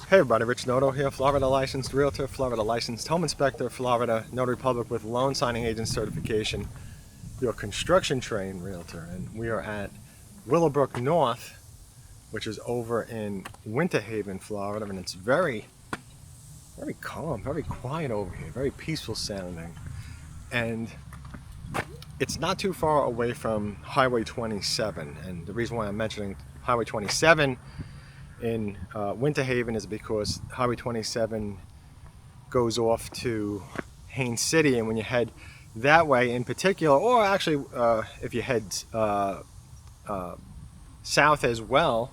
Hey everybody, Rich Noto here, Florida licensed realtor, Florida licensed home inspector, Florida Notary Public with loan signing agent certification, your construction trained realtor, and we are at Willowbrook North, which is over in Winter Haven, Florida, and it's very calm, very quiet over here, very peaceful sounding, and it's not too far away from Highway 27. And the reason why I'm mentioning Highway 27 in Winter Haven is because Highway 27 goes off to Haines City, and when you head that way in particular, or actually if you head south as well,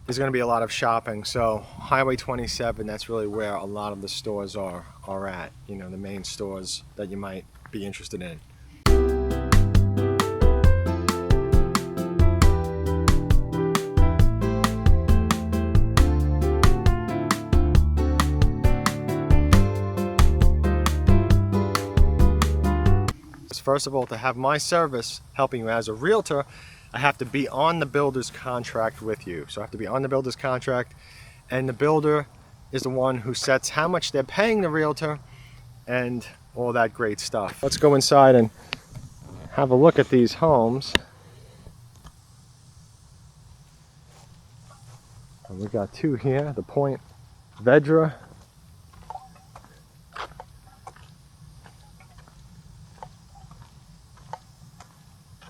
there's going to be a lot of shopping. So Highway 27, that's really where a lot of the stores are at, you know, the main stores that you might be interested in. First of all, to have my service helping you as a realtor, I have to be on the builder's contract with you. So I have to be on the builder's contract, and the builder is the one who sets how much they're paying the realtor and all that great stuff. Let's go inside and have a look at these homes. And we got two here, the Ponte, Vedra,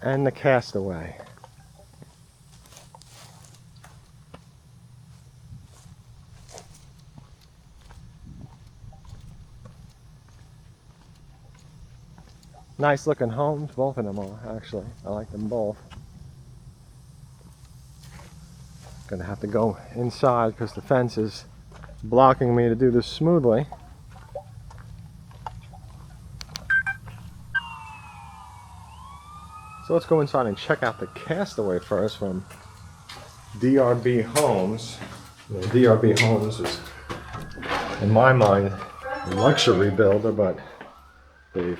and the Castaway. Nice looking homes, both of them are actually. I like them both. Gonna have to go inside because the fence is blocking me to do this smoothly. So let's go inside and check out the Castaway first from DRB Homes. You know, DRB Homes is, in my mind, a luxury builder, but they've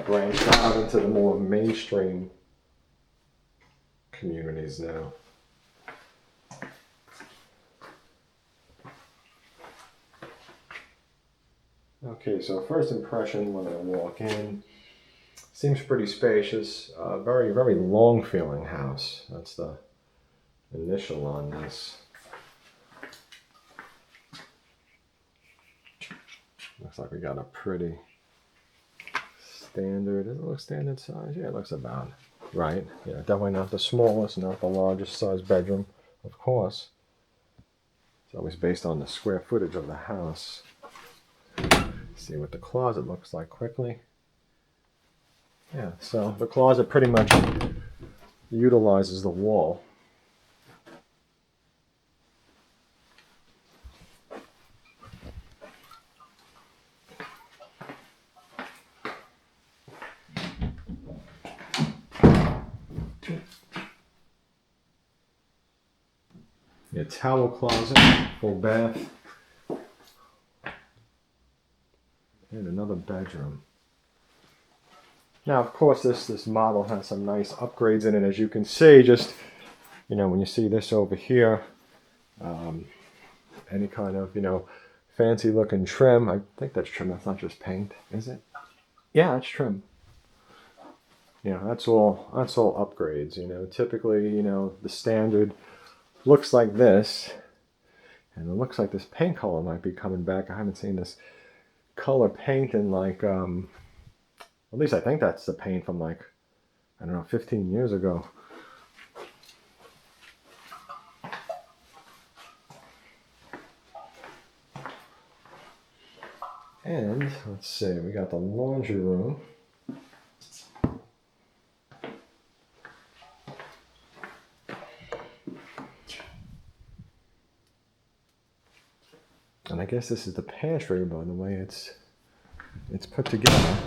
branched out into the more mainstream communities now. Okay, so first impression when I walk in, seems pretty spacious. Very long feeling house. That's the initial on this. Looks like we got a pretty standard. Does it look standard size? Yeah, it looks about right. Yeah, definitely not the smallest, not the largest size bedroom, of course. It's always based on the square footage of the house. See what the closet looks like quickly. Yeah, so the closet pretty much utilizes the wall. Yeah, towel closet, full bath, and another bedroom. Now, of course, this model has some nice upgrades in it, as you can see. Just, you know, when you see this over here, any kind of, you know, fancy looking trim. I think that's trim. That's not just paint, is it? Yeah, that's trim. Yeah, that's all upgrades. You know, typically, you know, the standard looks like this, and it looks like this paint color might be coming back. I haven't seen this color paint in like at least I think that's the paint from like, I don't know, 15 years ago. And let's see, we got the laundry room. And I guess this is the pantry, by the way it's put together.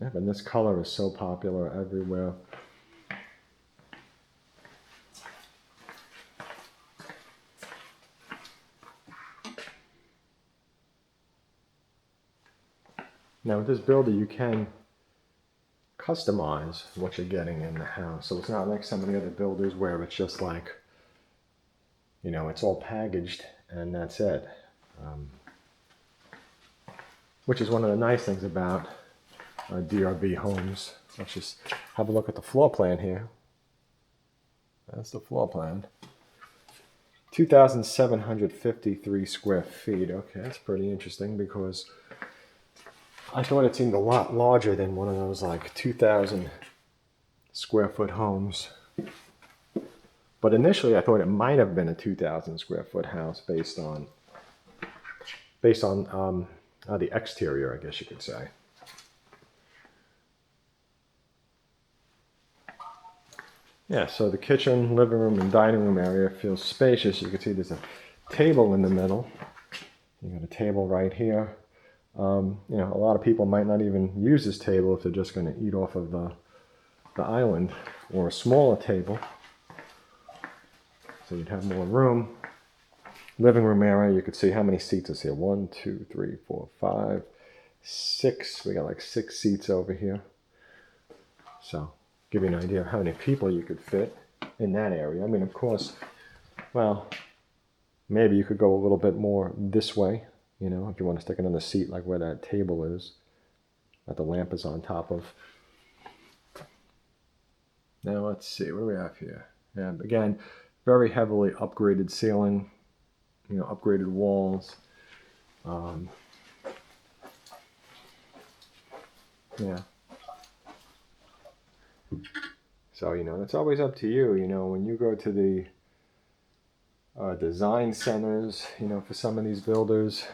Yeah, and this color is so popular everywhere. Now with this builder, you can customize what you're getting in the house. So it's not like some of the other builders where it's just like, you know, it's all packaged and that's it. Which is one of the nice things about DRB homes. Let's just have a look at the floor plan here. That's the floor plan. 2,753 square feet. Okay, that's pretty interesting because I thought it seemed a lot larger than one of those like 2,000 square foot homes. But initially I thought it might have been a 2,000 square foot house based on the exterior, I guess you could say. Yeah, so the kitchen, living room, and dining room area feels spacious. You can see there's a table in the middle. You got a table right here. You know, a lot of people might not even use this table if they're just going to eat off of the island, or a smaller table. So you'd have more room. Living room area, you could see how many seats is here. 1, 2, 3, 4, 5, 6. We got like 6 seats over here. So give you an idea of how many people you could fit in that area. I mean, of course, well, maybe you could go a little bit more this way, you know, if you want to stick another seat like where that table is, that the lamp is on top of. Now let's see, what do we have here? And again, very heavily upgraded ceiling, you know, upgraded walls. Yeah. So, you know, it's always up to you, you know, when you go to the design centers, you know, for some of these builders,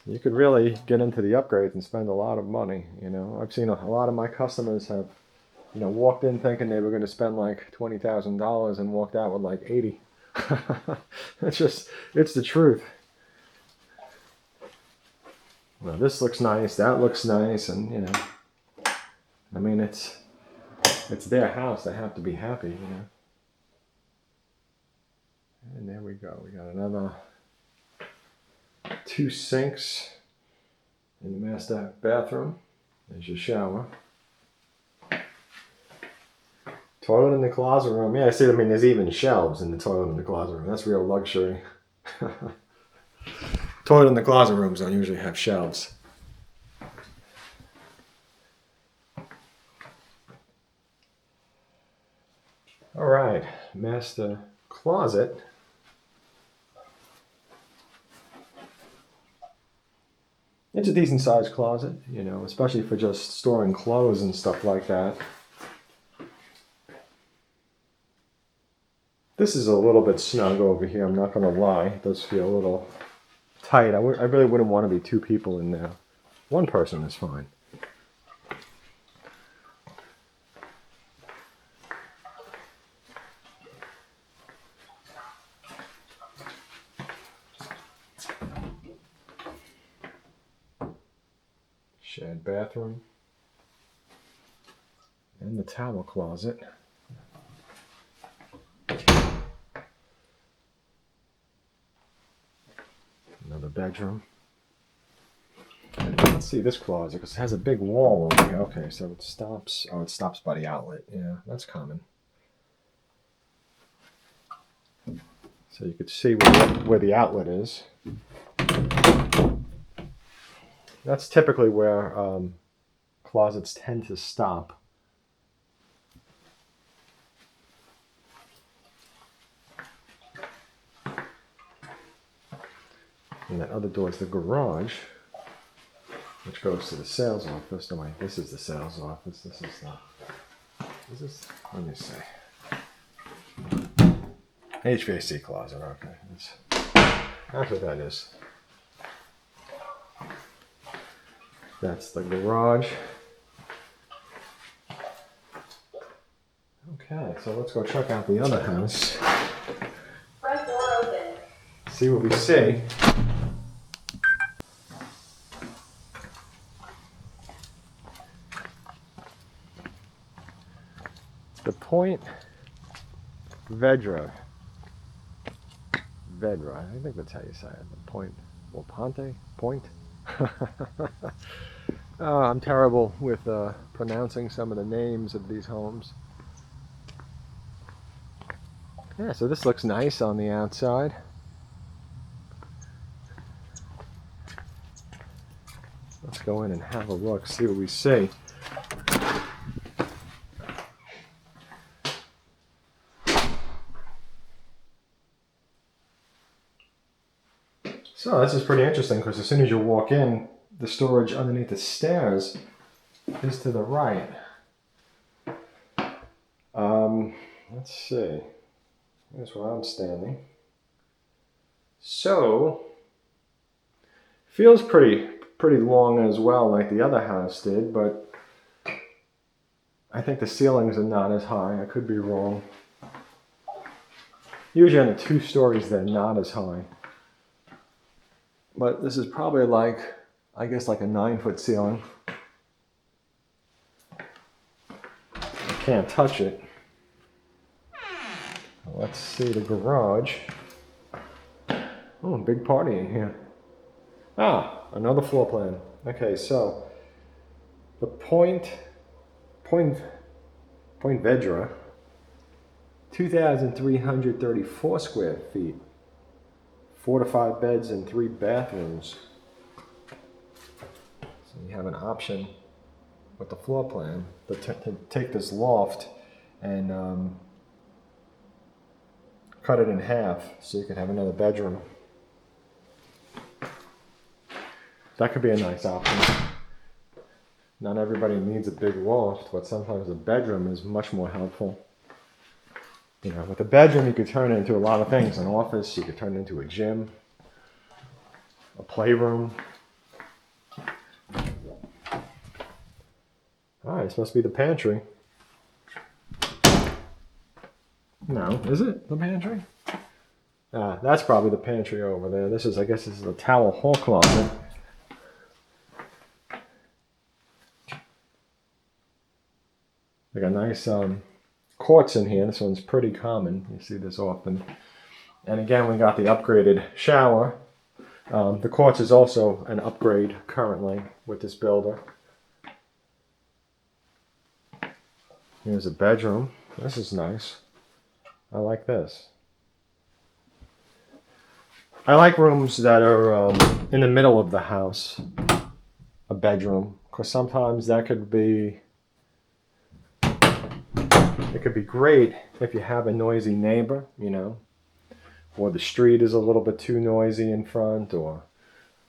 you could really get into the upgrades and spend a lot of money, you know. I've seen a lot of my customers have, you know, walked in thinking they were going to spend like $20,000 and walked out with like 80. It's the truth. Well, this looks nice, that looks nice, and, you know, I mean, it's their house. They have to be happy, you know. And there we go. We got another 2 sinks in the master bathroom. There's your shower. Toilet in the closet room. Yeah, see, I mean, there's even shelves in the toilet in the closet room. That's real luxury. Toilet in the closet rooms don't usually have shelves. All right, master closet. It's a decent sized closet, you know, especially for just storing clothes and stuff like that. This is a little bit snug over here, I'm not going to lie. It does feel a little tight. I really wouldn't want to be 2 people in there. 1 person is fine. Shared bathroom. And the towel closet. Another bedroom. And let's see this closet, because it has a big wall over here. Okay, so it stops. Oh, it stops by the outlet. Yeah, that's common. So you could see where the outlet is. That's typically where closets tend to stop. And that other door is the garage, which goes to the sales office. No, wait, this is the sales office. This is, let me see. HVAC closet, okay. That's what that is. That's the garage. Okay, so let's go check out the other house. Front door open. See what we see. The Ponte Vedra. Vedra, I think that's how you say it. The Ponte, well, Ponte? I'm terrible with pronouncing some of the names of these homes. Yeah, so this looks nice on the outside. Let's go in and have a look, see what we see. So this is pretty interesting because as soon as you walk in, the storage underneath the stairs is to the right. Let's see. Here's where I'm standing. So feels pretty long as well, like the other house did, but I think the ceilings are not as high. I could be wrong. Usually on the 2 stories, they're not as high. But this is probably like, I guess like a 9-foot ceiling. I can't touch it. Let's see the garage. Oh, big party in here. Ah, another floor plan. Okay, so the Ponte Vedra, 2,334 square feet, 4 to 5 beds and 3 bathrooms. So you have an option with the floor plan to take this loft and cut it in half so you can have another bedroom. That could be a nice option. Not everybody needs a big loft, but sometimes a bedroom is much more helpful. You know, with a bedroom, you could turn it into a lot of things. An office, you could turn it into a gym, a playroom. All right, it's supposed to be the pantry. No, is it the pantry? That's probably the pantry over there. I guess this is a towel hall closet. Like a nice quartz in here. This one's pretty common. You see this often. And again, we got the upgraded shower. The quartz is also an upgrade currently with this builder. Here's a bedroom. This is nice. I like this. I like rooms that are in the middle of the house. A bedroom. Because sometimes that could be... It could be great if you have a noisy neighbor, you know, or the street is a little bit too noisy in front, or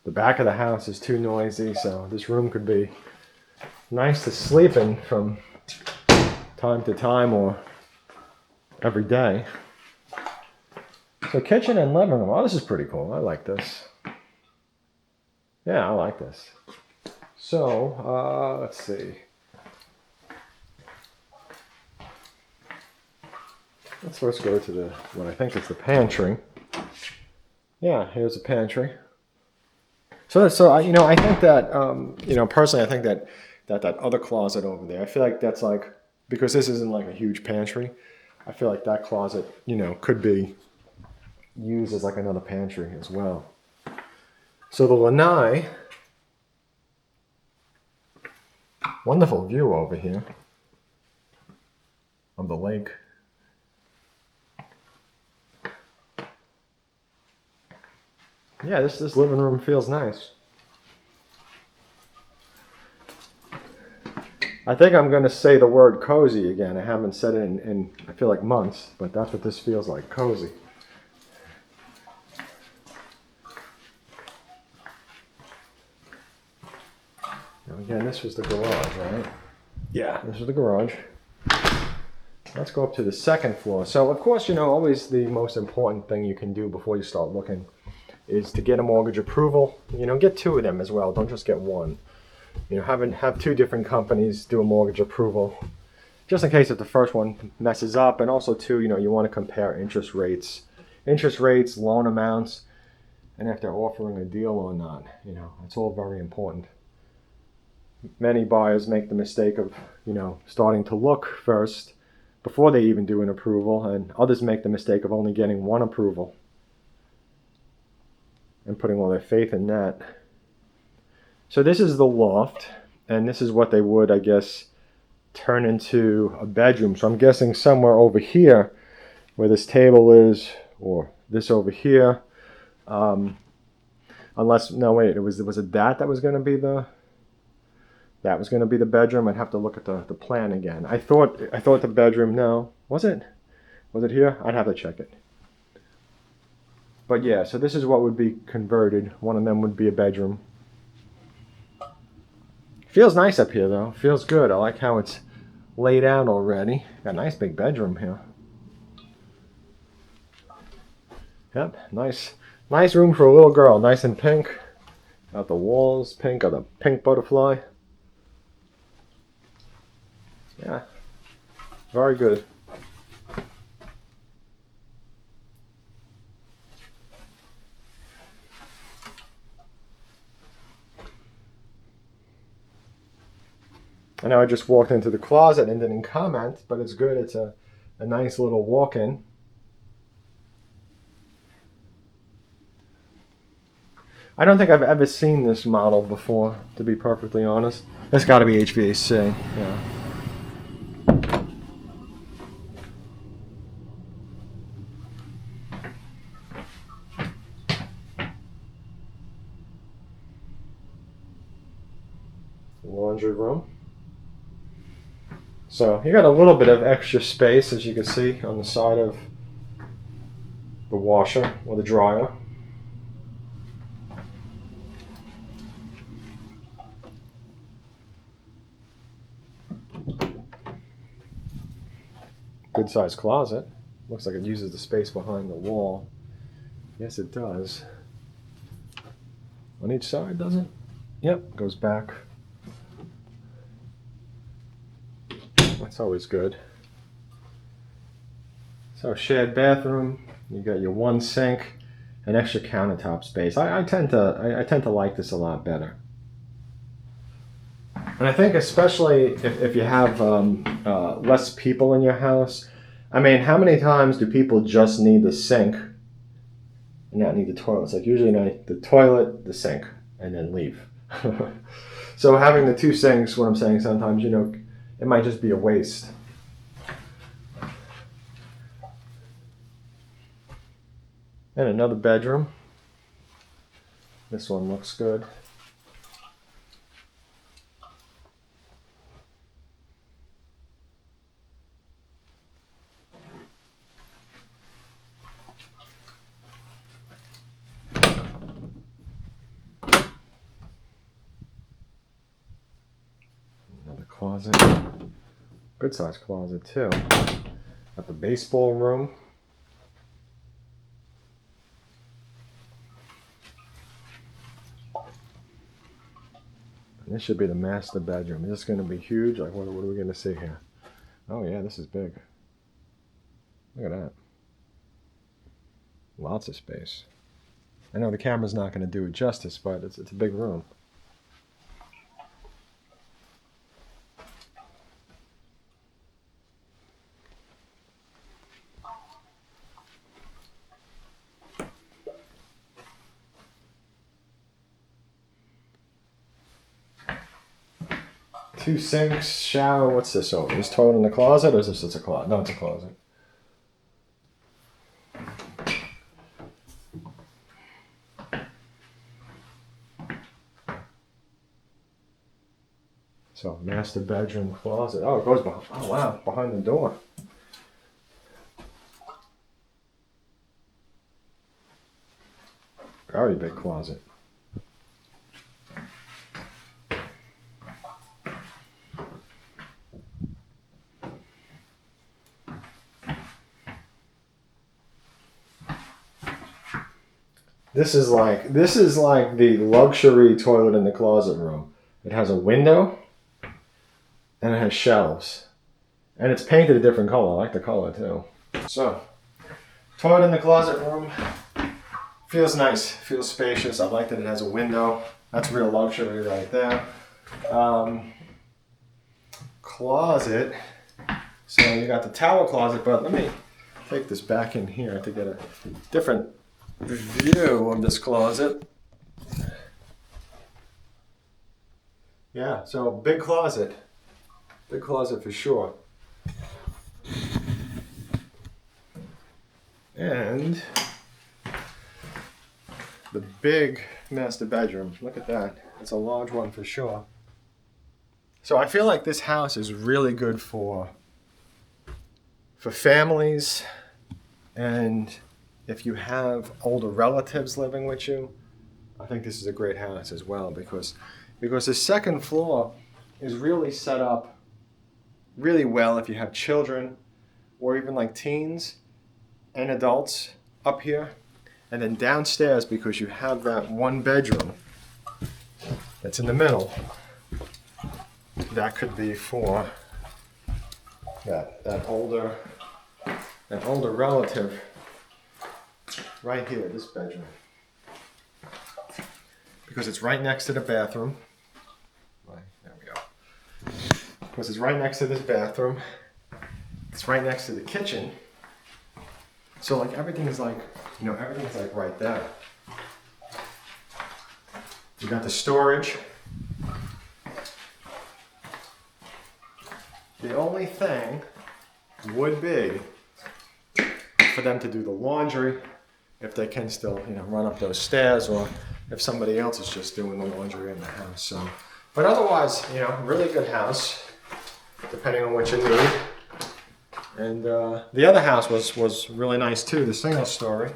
the back of the house is too noisy. So this room could be nice to sleep in from time to time or every day. So kitchen and living room. Oh, this is pretty cool. I like this. Yeah, I like this. So, let's see. Let's first go to what I think is the pantry. Yeah, here's the pantry. So I think that, personally, I think that other closet over there, I feel like that's like, because this isn't like a huge pantry, I feel like that closet, could be used as like another pantry as well. So the lanai, wonderful view over here of the lake. Yeah, this living room feels nice. I think I'm going to say the word cozy again. I haven't said it in I feel like months, but that's what this feels like, cozy. Now again, this was the garage, right? Yeah, this was the garage. Let's go up to the second floor. So of course, always the most important thing you can do before you start looking is to get a mortgage approval. Get 2 of them as well. Don't just get 1. Have 2 different companies do a mortgage approval, just in case if the first one messes up. And also too, you want to compare interest rates, loan amounts, and if they're offering a deal or not. It's all very important. Many buyers make the mistake of, starting to look first before they even do an approval, and others make the mistake of only getting 1 approval and putting all their faith in that. So this is the loft. and this is what they would, I guess, turn into a bedroom. So I'm guessing somewhere over here where this table is, or this over here. Unless, no wait, was it that was going to be the bedroom? I'd have to look at the plan again. I thought the bedroom, no, was it here? I'd have to check it. But yeah, so this is what would be converted. One of them would be a bedroom. Feels nice up here though. Feels good. I like how it's laid out already. Got a nice big bedroom here. Yep, nice room for a little girl. Nice and pink. Got the walls pink. Got a pink butterfly. Yeah, very good. I know I just walked into the closet and didn't comment, but it's good. It's a nice little walk-in. I don't think I've ever seen this model before, to be perfectly honest. It's got to be HVAC, yeah. Laundry room. So you got a little bit of extra space, as you can see, on the side of the washer or the dryer. Good sized closet. Looks like it uses the space behind the wall. Yes, it does. On each side, does it? Yep, goes back. That's always good. So shared bathroom. You got your one sink, an extra countertop space. I tend to like this a lot better. And I think especially if you have less people in your house. I mean, how many times do people just need the sink and not need the toilet? It's like usually need the toilet, the sink, and then leave. So having the two sinks, what I'm saying, sometimes, it might just be a waste. And another bedroom. This one looks good. Another closet. Good sized closet too. Got the baseball room. And this should be the master bedroom. Is this going to be huge? Like, what are we going to see here? Oh yeah, this is big. Look at that. Lots of space. I know the camera's not going to do it justice, but it's a big room. Two sinks, shower. What's this over? Is toilet in the closet, or is this just a closet? No, it's a closet. So, master bedroom, closet. Oh, it goes behind. Oh, wow, behind the door. Very big closet. This is like the luxury toilet in the closet room. It has a window and it has shelves. And it's painted a different color. I like the color too. So, toilet in the closet room. Feels nice, feels spacious. I like that it has a window. That's real luxury right there. Closet. So you got the towel closet, but let me take this back in here to get a different view of this closet. Yeah, so big closet for sure. And the big master bedroom, look at that. It's a large one for sure. So I feel like this house is really good for families, and if you have older relatives living with you, I think this is a great house as well because the second floor is really set up really well if you have children or even like teens and adults up here. And then downstairs, because you have that one bedroom that's in the middle, that could be for that older relative right here, this bedroom. Because it's right next to the bathroom. Right, there we go. Because it's right next to this bathroom. It's right next to the kitchen. So like everything's like right there. You got the storage. The only thing would be for them to do the laundry, if they can still, run up those stairs, or if somebody else is just doing the laundry in the house. So, but otherwise, really good house, depending on what you need. And the other house was really nice too, the single story.